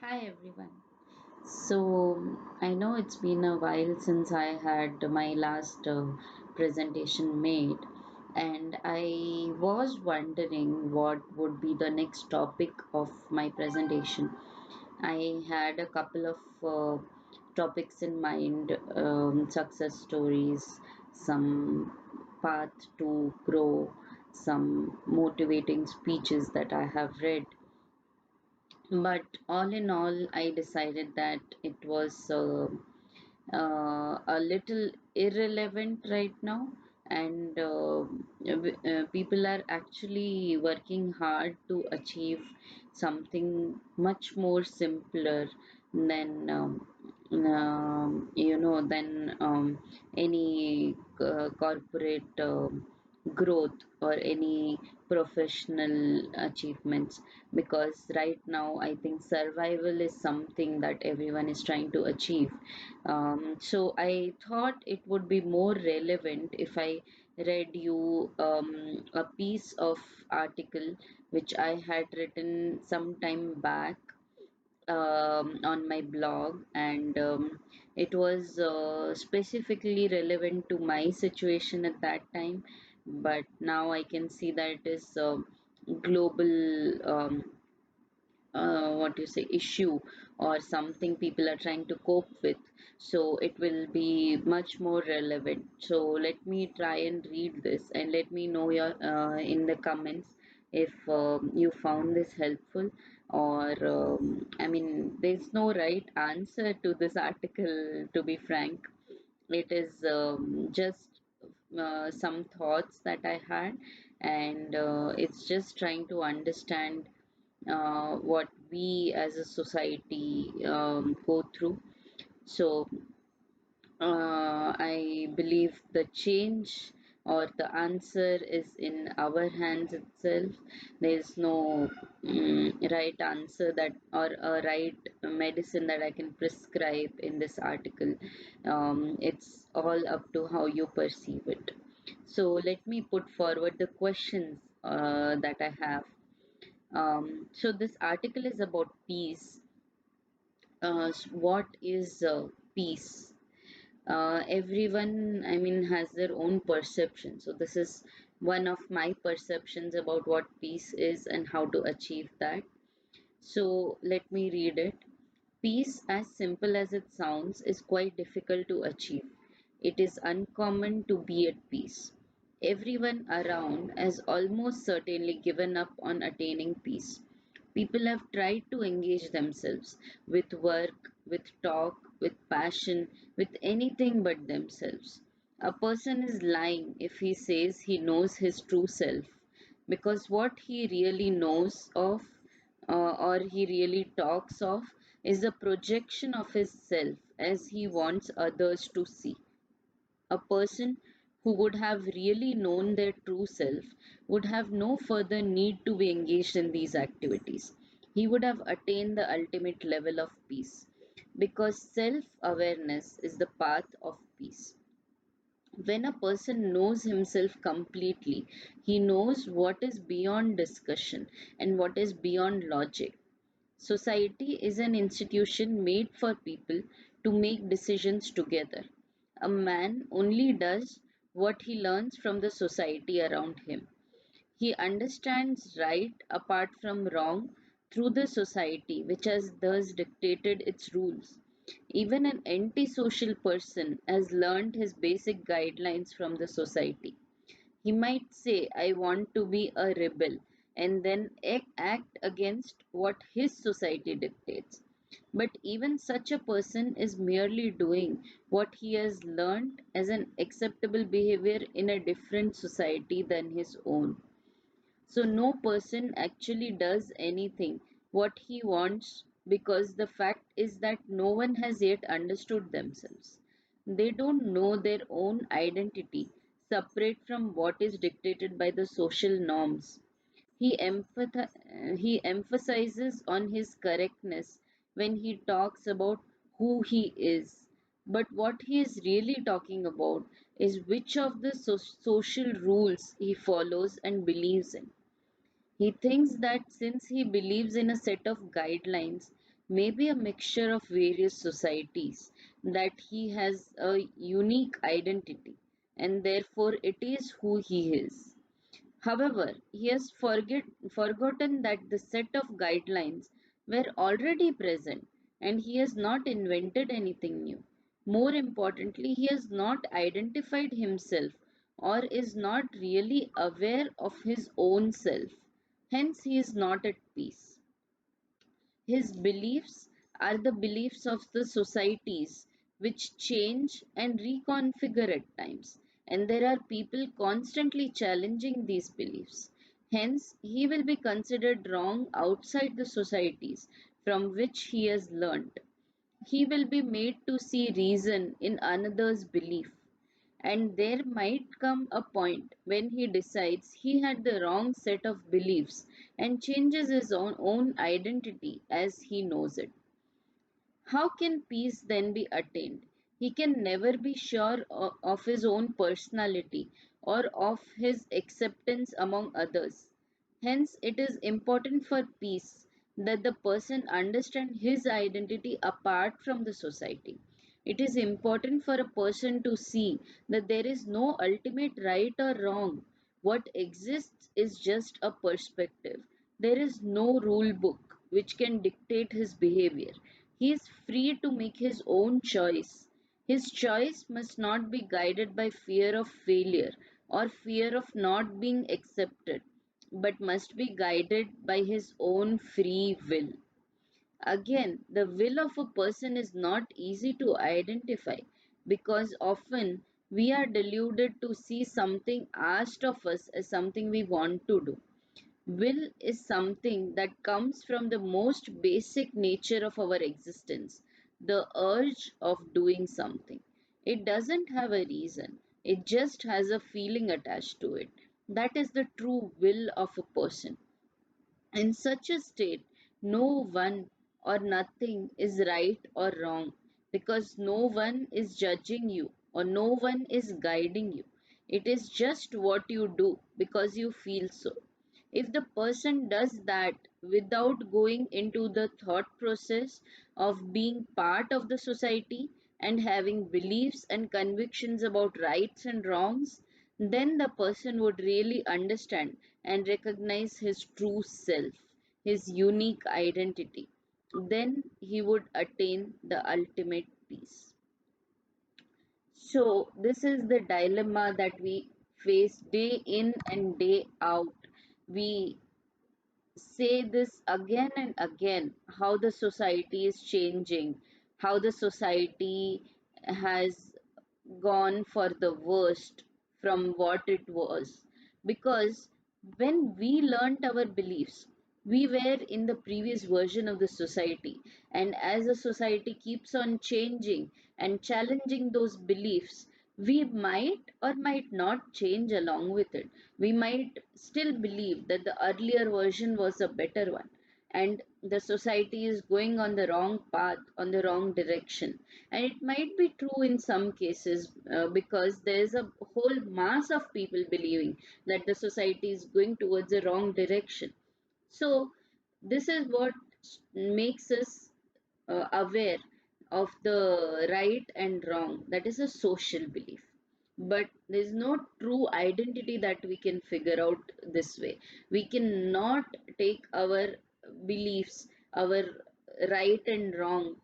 Hi everyone. So I know it's been a while since I had my last presentation made, and I was wondering what would be the next topic of my presentation. I had a couple of topics in mind, success stories, some path to grow, some motivating speeches that I have read, but all in all, I decided that it was a little irrelevant right now, and people are actually working hard to achieve something much more simpler than than any corporate growth or any professional achievements, because right now I think survival is something that everyone is trying to achieve. So I thought it would be more relevant if I read you a piece of article which I had written some time back on my blog, and it was specifically relevant to my situation at that time, but now I can see that it is global, what you say, issue, or something people are trying to cope with, so it will be much more relevant. So let me try and read this, and let me know your in the comments if you found this helpful, or I mean, there's no right answer to this article, to be frank. It is just some thoughts that I had, and it's just trying to understand what we as a society go through. So I believe the change or the answer is in our hands itself. There is no right answer that, or a right medicine that I can prescribe in this article. It's all up to how you perceive it. So let me put forward the questions that I have. So this article is about peace. What is peace? Everyone, I mean, has their own perception. So this is one of my perceptions about what peace is and how to achieve that. So let me read it. Peace, as simple as it sounds, is quite difficult to achieve. It is uncommon to be at peace. Everyone around has almost certainly given up on attaining peace. People have tried to engage themselves with work, with talk, with passion, with anything but themselves. A person is lying if he says he knows his true self, because what he really knows of, or he really talks of, is a projection of his self as he wants others to see. A person who would have really known their true self would have no further need to be engaged in these activities. He would have attained the ultimate level of peace, because self awareness is the path of peace. When a person knows himself completely, he knows what is beyond discussion and what is beyond logic. Society is an institution made for people to make decisions together. A man only does what he learns from the society around him. He understands right apart from wrong through the society, which has thus dictated its rules. Even an antisocial person has learned his basic guidelines from the society. He might say, I want to be a rebel, and then act against what his society dictates. But even such a person is merely doing what he has learned as an acceptable behavior in a different society than his own. So no person actually does anything what he wants, because the fact is that no one has yet understood themselves. They don't know their own identity separate from what is dictated by the social norms. He emphasizes on his correctness when he talks about who he is. But what he is really talking about is which of the social rules he follows and believes in. He thinks that since he believes in a set of guidelines, maybe a mixture of various societies, that he has a unique identity and therefore it is who he is. However, he has forgotten that the set of guidelines were already present and he has not invented anything new. More importantly, he has not identified himself or is not really aware of his own self. Hence, he is not at peace. His beliefs are the beliefs of the societies which change and reconfigure at times, and there are people constantly challenging these beliefs. Hence, he will be considered wrong outside the societies from which he has learnt. He will be made to see reason in another's belief, and there might come a point when he decides he had the wrong set of beliefs and changes his own identity as he knows it. How can peace then be attained? He can never be sure of his own personality or of his acceptance among others. Hence, it is important for peace that the person understand his identity apart from the society. It is important for a person to see that there is no ultimate right or wrong. What exists is just a perspective. There is no rule book which can dictate his behavior. He is free to make his own choice. His choice must not be guided by fear of failure or fear of not being accepted, but must be guided by his own free will. Again, the will of a person is not easy to identify because often we are deluded to see something asked of us as something we want to do. Will is something that comes from the most basic nature of our existence, the urge of doing something. It doesn't have a reason, it just has a feeling attached to it. That is the true will of a person. In such a state, no one or nothing is right or wrong because no one is judging you or no one is guiding you. It is just what you do because you feel so. If the person does that without going into the thought process of being part of the society and having beliefs and convictions about rights and wrongs, then the person would really understand and recognize his true self, his unique identity. Then he would attain the ultimate peace. So, this is the dilemma that we face day in and day out. We say this again and again, how the society is changing, how the society has gone for the worst from what it was. Because when we learnt our beliefs, we were in the previous version of the society, and as the society keeps on changing and challenging those beliefs, we might or might not change along with it. We might still believe that the earlier version was a better one, and the society is going on the wrong path, on the wrong direction. And it might be true in some cases because there's a whole mass of people believing that the society is going towards the wrong direction. So, this is what makes us aware of the right and wrong. That is a social belief. But there is no true identity that we can figure out this way. We cannot take our beliefs, our right and wrong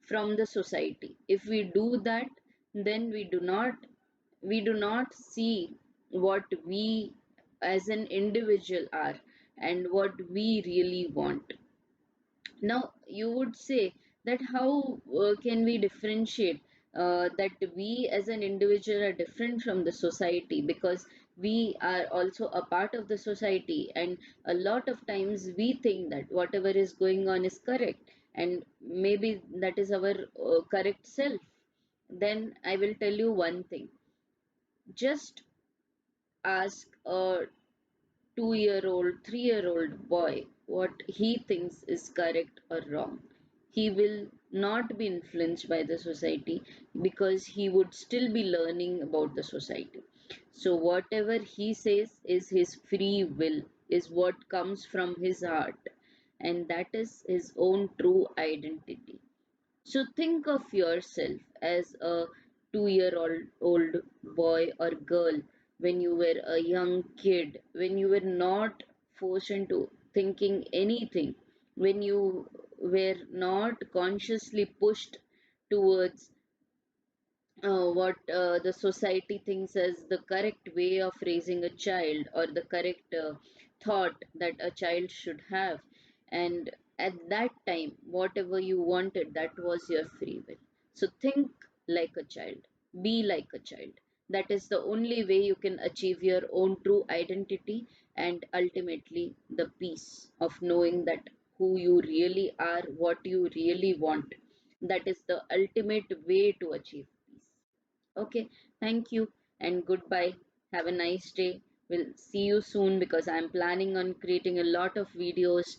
from the society. If we do that, then we do not see what we as an individual are and what we really want. Now, you would say that how can we differentiate that we as an individual are different from the society because we are also a part of the society, and a lot of times we think that whatever is going on is correct, and maybe that is our correct self. Then I will tell you one thing. Just ask a 2-year-old, 3-year-old boy what he thinks is correct or wrong. He will not be influenced by the society because he would still be learning about the society. So, whatever he says is his free will, is what comes from his heart. and that is his own true identity. So think of yourself as a 2-year-old boy or girl when you were a young kid, when you were not forced into thinking anything, when you were not consciously pushed towards what the society thinks as the correct way of raising a child or the correct thought that a child should have. And at that time, whatever you wanted, that was your free will. So think like a child, be like a child. That is the only way you can achieve your own true identity and ultimately the peace of knowing that who you really are, what you really want. That is the ultimate way to achieve peace. Okay, thank you and goodbye. Have a nice day. We'll see you soon because I'm planning on creating a lot of videos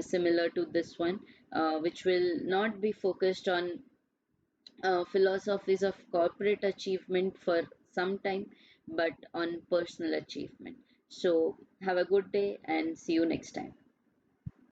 similar to this one, which will not be focused on philosophies of corporate achievement for some time, but on personal achievement. So, have a good day and see you next time.